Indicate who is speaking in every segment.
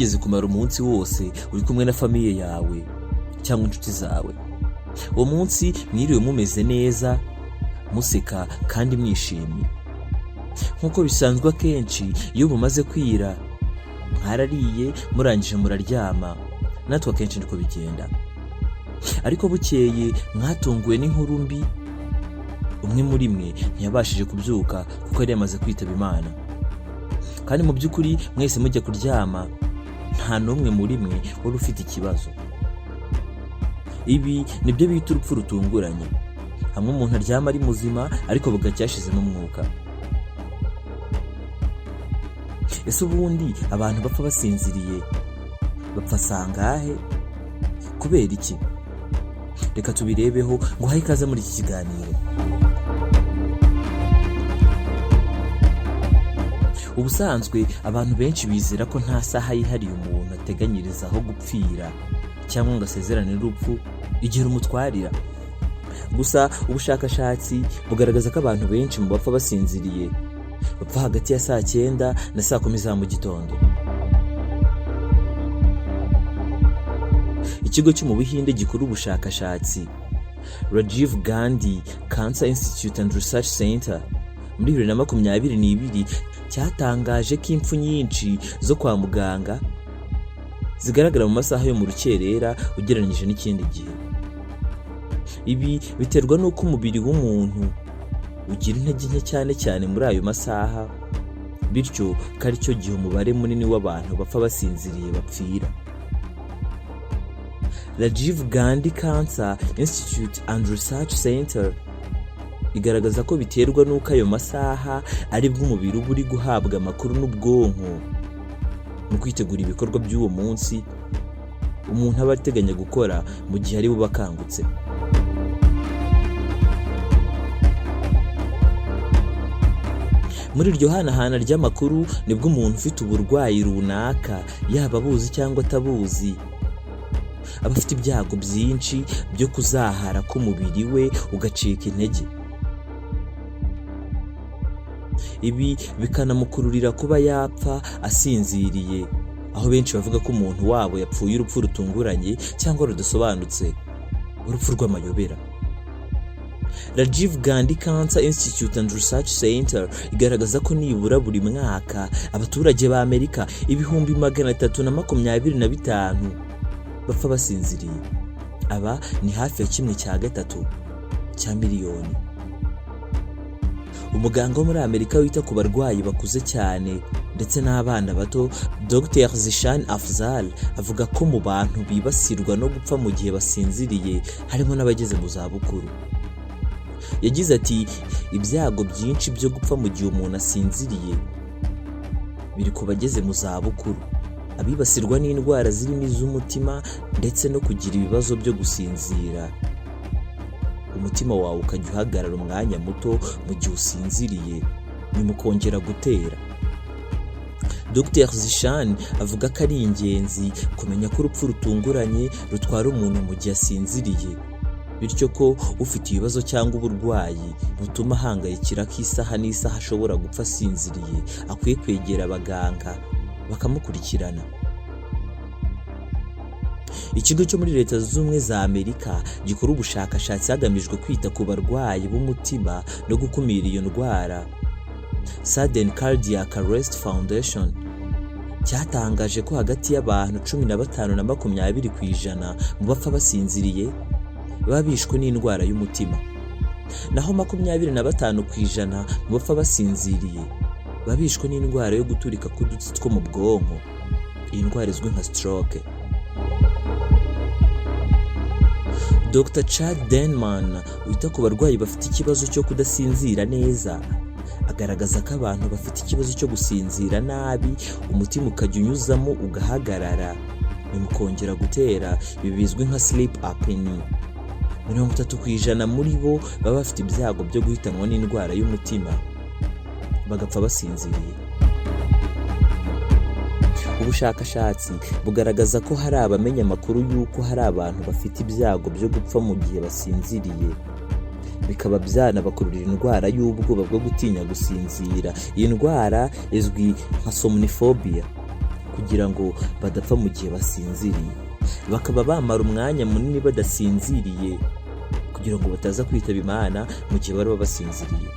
Speaker 1: wigeze kumara umunsi wose uri kumwe na famiye yawe cyangwa inshuti zawe. Uwo munsi mwiriwe mumeze neza, museka kandi mwishimye. Nk'uko bisanzwe akenshi iyo bumaze kwira mwarariye murangije muraryama, natwe akenshi niko bigenda. Ariko bukeye mwatunguwe n'inkuru mbi. Umwe muri mwe ntiyabashije kubyuka kuko yari yamaze kwitaba Imana. Kandi mu by'ukuri mwese mujya kuryama nta n'umwe muri mwe wari ufite ikibazo. Ibi nibyo bita urupfu rutunguranye. Hamwe umuntu aryama ari muzima ariko bugacya yashizemo umwuka. Ese ubundi abantu bapfa basinziriye bapfa sangahe? Kubera iki? Reka tubirebeho ngo haye ikaze muri iki kiganiro. Ubusanzwe abantu benshi bizera ko nta saha yihariye umuntu ateganyiriza aho gupfira cyangwa ngo asezerane n'urupfu igihe rumutwarira. Gusa ubushakashatsi bugaragaza ko abantu benshi mu bapfa basinziriye bapfa hagati ya saa 9 na saa 10 za mu gitondo. Ikigo cyo mu Buhinde gikora ubushakashatsi Rajiv Gandhi Cancer Institute and Research Center muri 2022 cyatangaje ko impfu nyinshi zo kwa muganga zigaragara mu masaha yo mu rukerera ugereranyije n'ikindi gihe. Ibi biterwa n'uko umubiri w'umuntu ugira intege nke cyane muri ayo masaha, bityo ko ari cyo gihe umubare munini w'abantu bapfa basinziriye bapfira. Rajiv Gandhi Cancer Institute and Research Center igaragaza ko biterwa n'uko ayo masaha ari bwo umubiri uba uri guhabwa amakuru n'ubwonko mu kwitegura ibikorwa by'uwo munsi umuntu aba ateganya gukora mu gihe ari buba akangutse. Muri iryo hanahana ry'amakuru nibwo umuntu ufite uburwayi runaka, yaba abuzi cyangwa atabuzi, aba afite ibyago byinshi byo kuzahara k'umubiri we ugacika intege. Ibi bikanamukururira kuba yapfa asinziriye, aho benshi bavuga ko umuntu wabo yapfuye urupfu rutunguranye cyangwa rudasobanutse, urupfu rw'amayobera. Rajiv Gandhi Cancer Institute and Research Center igaragaza ko nibura buri mwaka abaturage ba Amerika 325 bapfa basinziriye. Aba ni hafi ya 1/3 cya miliyoni. Umuganga wo muri Amerika wita ku barwayi bakuze cyane ndetse n'abana bato, Dr. Zishan Afzal, avuga ko mu bantu bibasirwa no gupfa mu gihe basinziriye harimo n'abageze mu za bukuru. Yagize ati ibyago byinshi byo gupfa mu gihe umuntu asinziriye biri ku bageze mu za bukuru, abibasirwa n'indwara zirimo iz'umutima ndetse no kugira ibibazo byo gusinzira. Umutima wawe ukajya uhagarara umwanya muto mu gihe usinziriye nyuma ukongera gutera. Dr. Zishan avuga ko ari ingenzi kumenya ko urupfu rutunguranye rutwara umuntu mu gihe asinziriye, bityo ko ufite ibibazo cyangwa uburwayi butuma ahangayikira ko isaha n'isaha ashobora gupfa asinziriye akwiye kwegera abaganga bakamukurikirana. Ikigo cyo muri Leta Zunze Ubumwe za Amerika gikora ubushakashatsi hagamijwe kwita ku barwayi b'umutima no gukumira iyo ndwara, Sudden Cardiac Arrest Foundation, cyatangaje ko hagati y'abantu 15 na 20% mu bapfa basinziriye baba bishwe n'indwara y'umutima, naho 25% mu bapfa basinziriye baba bishwe n'indwara yo guturika k'udutsi two mu bwonko, iyi ndwara izwi nka stroke. Dr. Chad Denman wita ku barwayi bafite ikibazo cyo kudasinzira neza agaragaza ko abantu bafite ikibazo cyo gusinzira nabi umutima ukajya unyuzamo ugahagarara nyuma ukongera gutera, ibi bizwi nka sleep apnea. 30% muri bo baba bafite ibyago byo guhitanwa n'indwara y'umutima bagapfa basinziriye. Ubushakashatsi bugaragaza ko hari abamenya amakuru y'uko hari abantu bafite ibyago byo gupfa mu gihe basinziriye, bikaba byanabakururira indwara y'ubwoba bwo gutinya gusinzira. Iyi ndwara izwi nka somniphobia. kugira ngo badapfa mu gihe basinziriye, bakaba bamara umwanya munini badasinziriye kugira ngo bataza kwitaba Imana mu gihe baba basinziriye.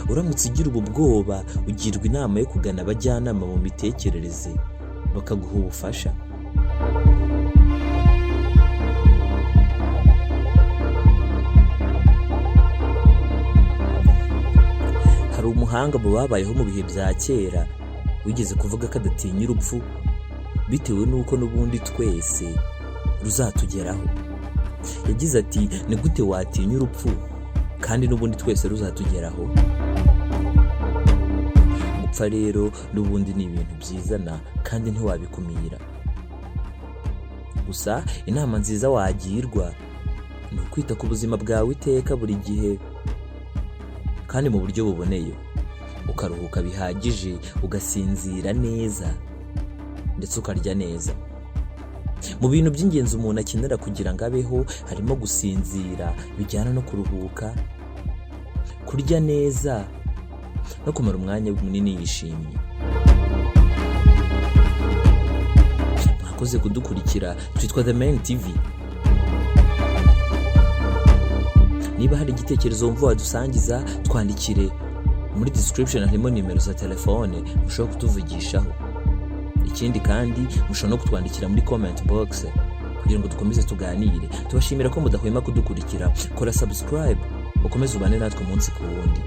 Speaker 1: Uramutse ugira ubu bwoba, ugirwa inama yo kugana abajyanama mu mitekerereze bakaguha ubufasha. Hari umuhanga mu babayeho mu bihe bya kera wigeze kuvuga ko adatinya urupfu bitewe n'uko n'ubundi twese ruzatugeraho. Yagize ati, ni gute watinya urupfu kandi n'ubundi twese ruzatugeraho? Gupfa rero n'ubundi ni ibintu byizana kandi ntiwabikumira. Gusa inama nziza wagirwa ni ukwita ku buzima bwawe iteka buri gihe kandi mu buryo buboneye, ukaruhuka bihagije, ugasinzira neza ndetse ukarya neza. Mu bintu by'ingenzi umuntu akenera kugira ngo abeho harimo gusinzira bijyana no kuruhuka, kurya neza no kumara umwanya munini yishimye. Mwakoze kudukurikira. Twitwa The Main TV. Niba hari igitekerezo wumva wadusangiza, twandikire. Muri description harimo nimero za telefone mushobora kutuvugishaho. Ikindi kandi mushobora no kutwandikira muri comment box kugira ngo dukomeze tuganire. Tubashimira ko mudahwema kudukurikira. Kora subscribe ukomeze ubane natwe umunsi ku wundi.